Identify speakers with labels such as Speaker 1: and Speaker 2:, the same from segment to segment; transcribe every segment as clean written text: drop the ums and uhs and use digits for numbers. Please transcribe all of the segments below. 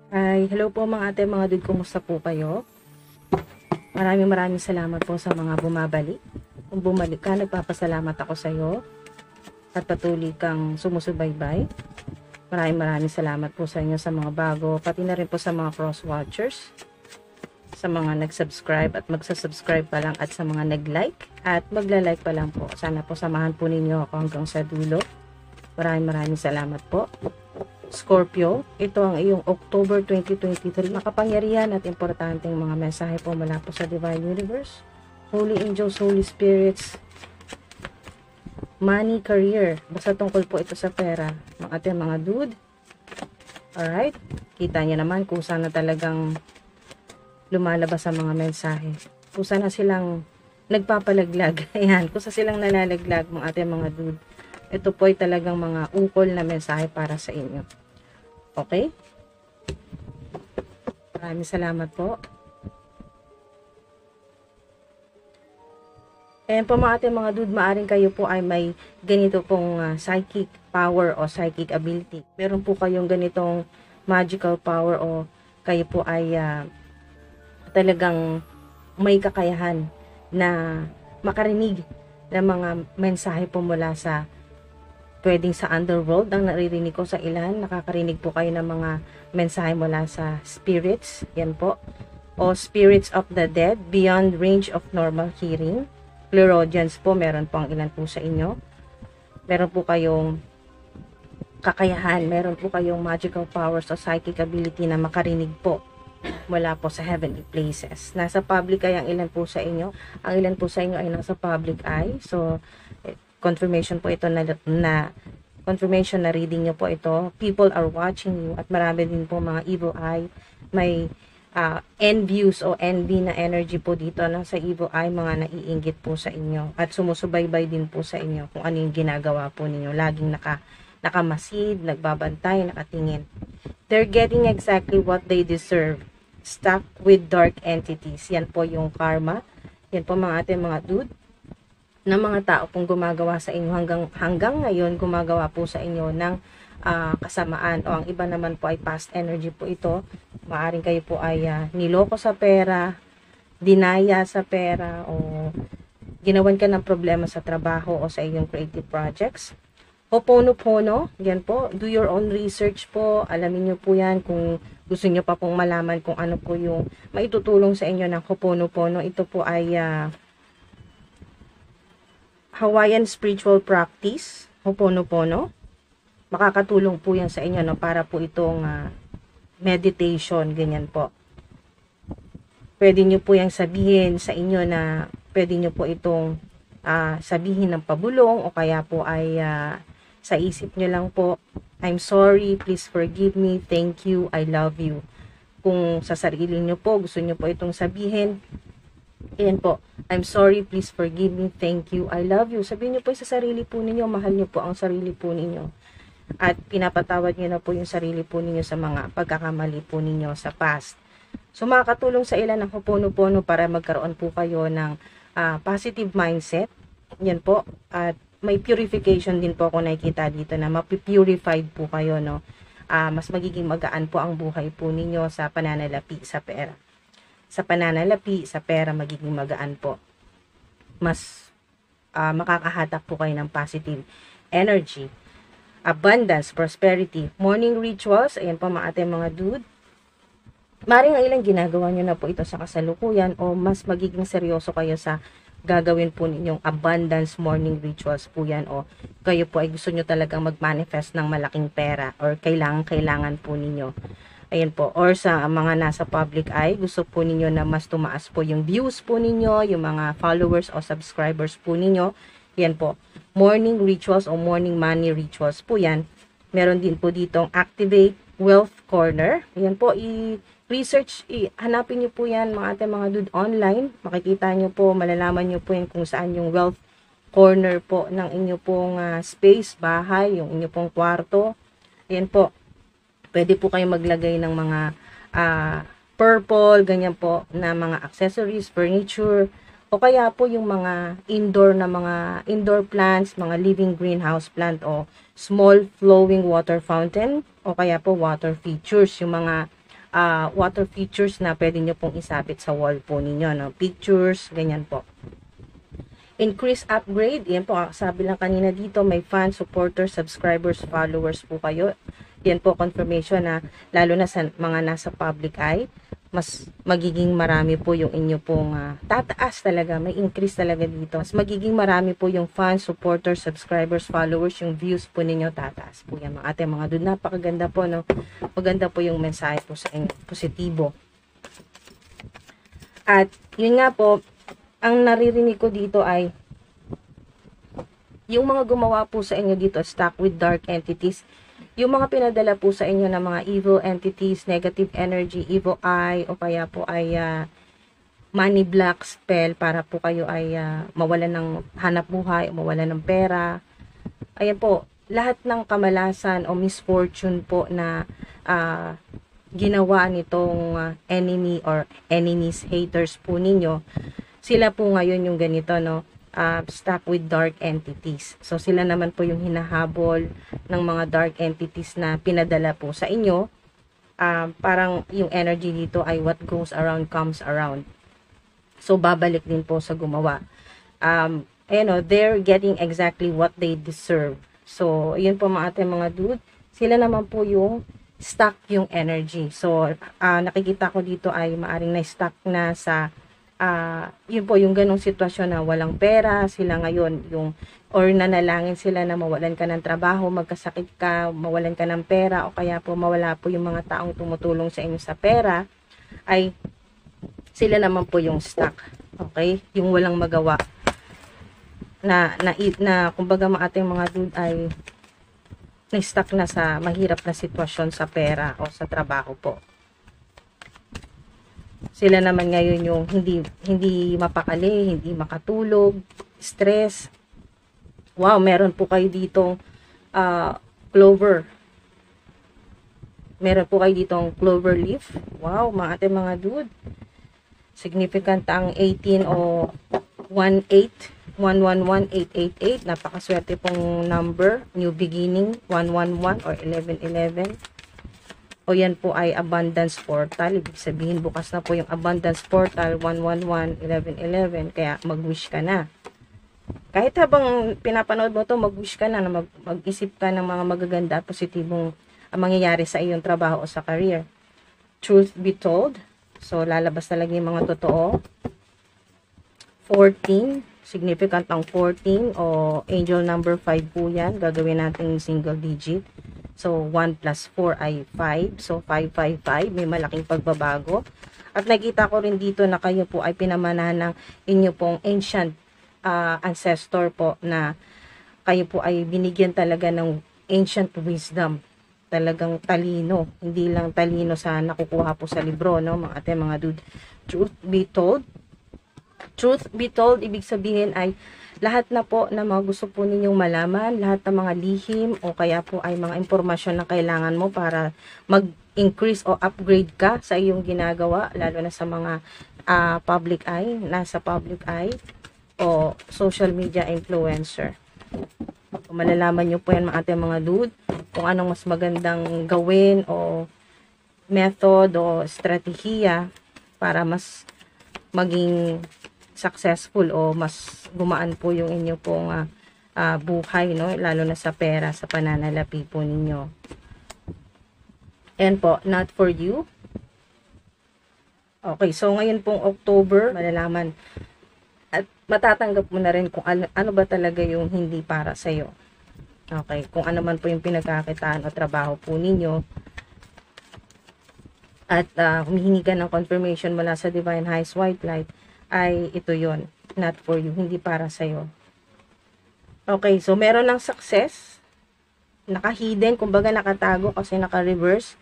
Speaker 1: Ay, hello po mga ate, mga dude, kumusta po kayo? Maraming salamat po sa mga bumabalik. Kung bumalik ka, nagpapasalamat ako sa iyo at patuloy kang sumusubaybay. Maraming salamat po sa inyo sa mga bago, pati na rin po sa mga cross-watchers, sa mga nag-subscribe at magsa-subscribe pa lang at sa mga nag-like at magla-like pa lang po. Sana po samahan po ninyo ako hanggang sa dulo. Maraming salamat po. Scorpio, ito ang iyong October 2023. Makapangyarihan at importanteng mga mensahe po mula po sa Divine Universe, Holy Angels, Holy Spirits, money, career. Basta tungkol po ito sa pera, mga ating mga dude. Alright? Kita niya naman kung sana talagang lumalabas ang mga mensahe. Kung sana silang nagpapalaglag. Ayan, kung sana silang nalalaglag, mga ating mga dude. Ito po ay talagang mga ukol na mensahe para sa inyo. Okay? Maraming salamat po. Ayan po mga ating mga dude, maaring kayo po ay may ganito pong psychic power o psychic ability. Meron po kayong ganitong magical power o kayo po ay talagang may kakayahan na makarinig ng mga mensahe po mula sa pwedeng sa underworld. Ang naririnig ko sa ilan, nakakarinig po kayo ng mga mensahe mula sa spirits, yan po, o spirits of the dead, beyond range of normal hearing. Clairaudience po, meron po ang ilan po sa inyo. Meron po kayong kakayahan, meron po kayong magical powers o psychic ability na makarinig po mula po sa heavenly places. Nasa public ay ang ilan po sa inyo. Ang ilan po sa inyo ay nasa public eye. So, confirmation po ito na confirmation na reading nyo po ito. People are watching you at marami din po mga evil eye. May envious o envy na energy po dito na sa evil eye, mga naiinggit po sa inyo at sumusubaybay din po sa inyo kung ano yung ginagawa po ninyo. Laging nakamasid, nagbabantay, nakatingin. They're getting exactly what they deserve. Stuck with dark entities. Yan po yung karma. Yan po mga ating mga dude, ng mga tao pong gumagawa sa inyo hanggang ngayon, gumagawa po sa inyo ng kasamaan, o ang iba naman po ay past energy po ito. Maaring kayo po ay niloko sa pera, dinaya sa pera, o ginawan ka ng problema sa trabaho o sa iyong creative projects. Ho'oponopono, yan po, do your own research po, alamin nyo po yan kung gusto nyo pa pong malaman kung ano po yung maitutulong sa inyo ng Ho'oponopono. Ito po ay Hawaiian spiritual practice, Ho'oponopono. Makakatulong po yan sa inyo, no, para po itong meditation, ganyan po. Pwede nyo po yung sabihin sa inyo na pwede nyo po itong sabihin ng pabulong, o kaya po ay sa isip nyo lang po, I'm sorry, please forgive me, thank you, I love you. Kung sa sarili nyo po, gusto nyo po itong sabihin, ayan po, I'm sorry, please forgive me, thank you, I love you. Sabihin nyo po sa sarili po ninyo, mahal nyo po ang sarili po ninyo. At pinapatawad nyo na po yung sarili po ninyo sa mga pagkakamali po ninyo sa past. So makakatulong sa ilan ng Ho'oponopono para magkaroon po kayo ng positive mindset. Yan po. At may purification din po ako nakikita dito na mapipurified po kayo, no? Mas magiging magaan po ang buhay po ninyo sa pananalapi sa pera. Sa pananalapi sa pera, magiging magaan po. Mas makakahatak po kayo ng positive energy. Abundance, prosperity, morning rituals. Ayan po mga ating mga dude. Maring ang ilang ginagawa nyo na po ito sa kasalukuyan, o mas magiging seryoso kayo sa gagawin po ninyong abundance morning rituals po yan, o kayo po ay gusto nyo talagang mag-manifest ng malaking pera, or kailangan po ninyo. Ayan po, or sa mga nasa public eye, gusto po ninyo na mas tumaas po yung views po ninyo, yung mga followers o subscribers po ninyo. Yan po, morning rituals o morning money rituals po yan. Meron din po ditong activate wealth corner. Ayan po, research, hanapin nyo po yan mga ating mga dude online. Makikita nyo po, malalaman nyo po yan kung saan yung wealth corner po ng inyo pong space, bahay, yung inyo pong kwarto. Ayan po, pwede po kayong maglagay ng mga purple, ganyan po, na mga accessories, furniture, o kaya po yung mga indoor plants, mga living greenhouse plant, o small flowing water fountain, o kaya po water features, yung mga water features na pwede nyo pong isabit sa wall po ninyo, no? Pictures, ganyan po. Increase upgrade, yan po, sabi lang kanina dito, may fans, supporters, subscribers, followers po kayo. Yan po confirmation na lalo na sa mga nasa public eye, mas magiging marami po yung inyo pong tataas talaga, may increase talaga dito. Mas magiging marami po yung fans, supporters, subscribers, followers, yung views po ninyo tataas po yan mga ate, mga dude. Napakaganda po, no? Maganda po yung mensahe po sa inyo, positibo. At yun nga po, ang naririnig ko dito ay yung mga gumawa po sa inyo dito, stuck with dark entities, yung mga pinadala po sa inyo ng mga evil entities, negative energy, evil eye, o kaya po ay money black spell para po kayo ay mawalan ng hanap buhay, o mawalan ng pera. Ayan po, lahat ng kamalasan o misfortune po na ginawa nitong enemy or enemies, haters po ninyo, sila po ngayon yung ganito, no? Stuck with dark entities. So, sila naman po yung hinahabol ng mga dark entities na pinadala po sa inyo. Parang yung energy dito ay what goes around comes around. So, babalik din po sa gumawa. They're getting exactly what they deserve. So, yun po mga ating mga dude. Sila naman po yung stuck yung energy. So, nakikita ko dito ay maaring na-stuck na sa yun po, yung ganong sitwasyon na walang pera, sila ngayon, or nanalangin sila na mawalan ka ng trabaho, magkasakit ka, mawalan ka ng pera, o kaya po mawala po yung mga taong tumutulong sa inyo sa pera, ay sila naman po yung stuck. Okay? Yung walang magawa. Na kumbaga ating mga dude ay na-stuck na sa mahirap na sitwasyon sa pera o sa trabaho po. Sila naman ngayon yung hindi mapakali, hindi makatulog, stress. Wow, meron po kayo ditong clover. Meron po kayo ditong clover leaf. Wow, mga ate mga dude. Significant ang 18 o 18, 111888. Napakaswerte pong number. New beginning, 111 or 1111. O yan po ay abundance portal. Ibig sabihin bukas na po yung abundance portal 111, 1111. Kaya mag-wish ka na. Kahit habang pinapanood mo to, mag-wish ka na, mag-isip ka ng mga magaganda at positibong mangyayari sa iyong trabaho o sa career. Truth be told. So lalabas talaga yung mga totoo. 14. Significant ang 14 o angel number 5 po yan. Gagawin natin single digit. So, 1 plus 4 ay 5. So, 555. May malaking pagbabago. At nakita ko rin dito na kayo po ay pinamanahan ng inyo pong ancient ancestor po na kayo po ay binigyan talaga ng ancient wisdom. Talagang talino. Hindi lang talino sa nakukuha po sa libro, no? Mga ate, mga dude. Truth be told. Truth be told, ibig sabihin ay lahat na po na mga gusto po ninyong malaman, lahat ng mga lihim o kaya po ay mga impormasyon na kailangan mo para mag-increase o upgrade ka sa iyong ginagawa, lalo na sa mga public eye, nasa public eye o social media influencer. Malalaman nyo po yan mga ating mga dude, kung anong mas magandang gawin o method o strategiya para mas maging successful o mas gumaan po yung inyo pong buhay, no? Lalo na sa pera, sa pananalapi po ninyo. And po, not for you. Okay, so ngayon pong October, malalaman at matatanggap mo na rin kung ano ba talaga yung hindi para sa'yo. Okay, kung ano man po yung pinagkakitaan o trabaho po ninyo. At humihingi ka ng confirmation mula sa Divine Highest White Light, ay ito yon, not for you, hindi para sa'yo. Okay, so meron ng success, naka-hidden, kumbaga nakatago kasi naka-reverse,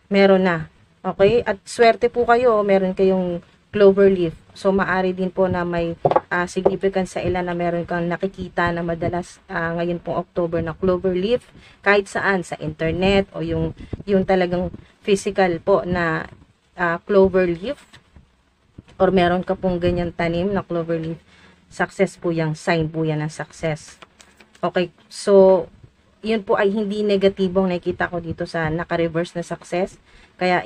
Speaker 1: meron na. Okay, at swerte po kayo, meron kayong clover leaf. So, maari din po na may significance sa ilan na meron kang nakikita na madalas ngayon pong October na clover leaf, kahit saan, sa internet o yung talagang physical po na clover leaf, or meron ka pong ganyan tanim na clover leaf, success po yung sign po yan ng success. Okay, so, yun po ay hindi negatibong nakikita ko dito sa naka-reverse na success. Kaya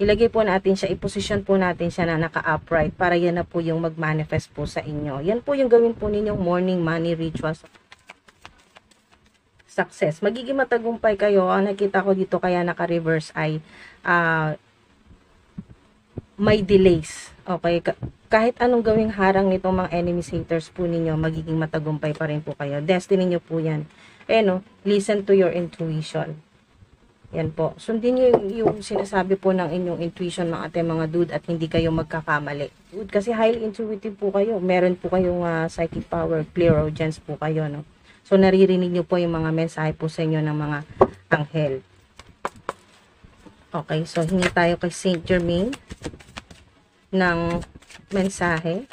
Speaker 1: ilagay po natin siya, i-position po natin siya na naka-upright para yan na po yung mag-manifest po sa inyo. Yan po yung gawin po ninyong morning money rituals. Success. Magiging matagumpay kayo. Ang nakita ko dito kaya naka-reverse ay may delays. Okay? Kahit anong gawing harang nitong mga enemies, haters po ninyo, magiging matagumpay pa rin po kayo. Destiny nyo po yan. Listen to your intuition. Yan po. Sundin nyo yung sinasabi po ng inyong intuition ng ating mga dude at hindi kayo magkakamali. Dude, kasi highly intuitive po kayo. Meron po kayong psychic power, clairaudience po kayo, no? So, naririnig nyo po yung mga mensahe po sa inyo ng mga anghel. Okay, so hingi tayo kay Saint Germain ng mensahe.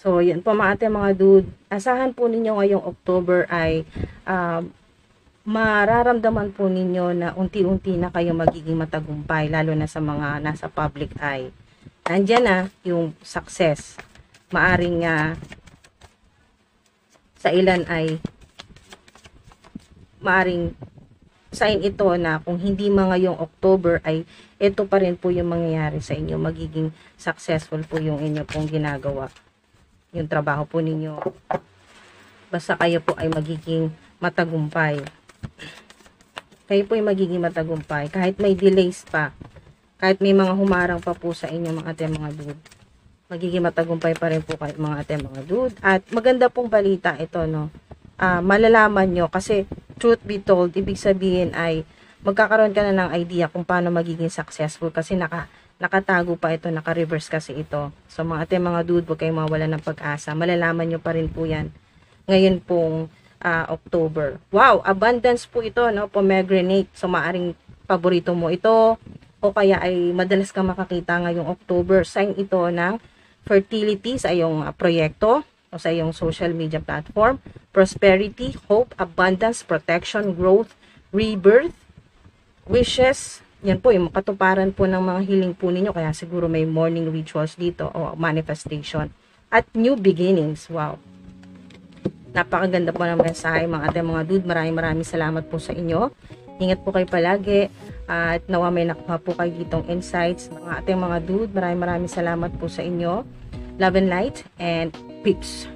Speaker 1: So, yan po mga dude. Asahan po ninyo ngayong October ay mararamdaman po ninyo na unti-unti na kayo magiging matagumpay, lalo na sa mga nasa public eye. Nandyan na yung success. Maaring sa ilan ay maaring sign ito na kung hindi mga ngayong October ay ito pa rin po yung mangyayari sa inyo. Magiging successful po yung inyo pong ginagawa. Yung trabaho po ninyo. Basta kayo po ay magiging matagumpay. Kayo po ay magiging matagumpay. Kahit may delays pa. Kahit may mga humarang pa po sa inyo mga dude. Magiging matagumpay pa rin po kayo mga dude. At maganda pong balita ito, no. Malalaman nyo kasi truth be told, ibig sabihin ay magkakaroon ka na ng idea kung paano magiging successful kasi nakatago pa ito, naka-reverse kasi ito. So mga dude, huwag kayong mawala ng pag-asa. Malalaman nyo pa rin po yan ngayon pong October. Wow, abundance po ito, no, pomegranate. So maaring paborito mo ito o kaya ay madalas kang makakita ngayong October. Sign ito ng fertility sa iyong proyekto o sa iyong social media platform, prosperity, hope, abundance, protection, growth, rebirth, wishes. Yan po, yung katuparan po ng mga hiling po ninyo. Kaya siguro may morning rituals dito o manifestation. At new beginnings. Wow. Napakaganda po ng mensahe mga dude. Maraming salamat po sa inyo. Ingat po kayo palagi. At nawa may nakuha po kayo ditong insights. Mga dude, maraming salamat po sa inyo. Love and light and peace.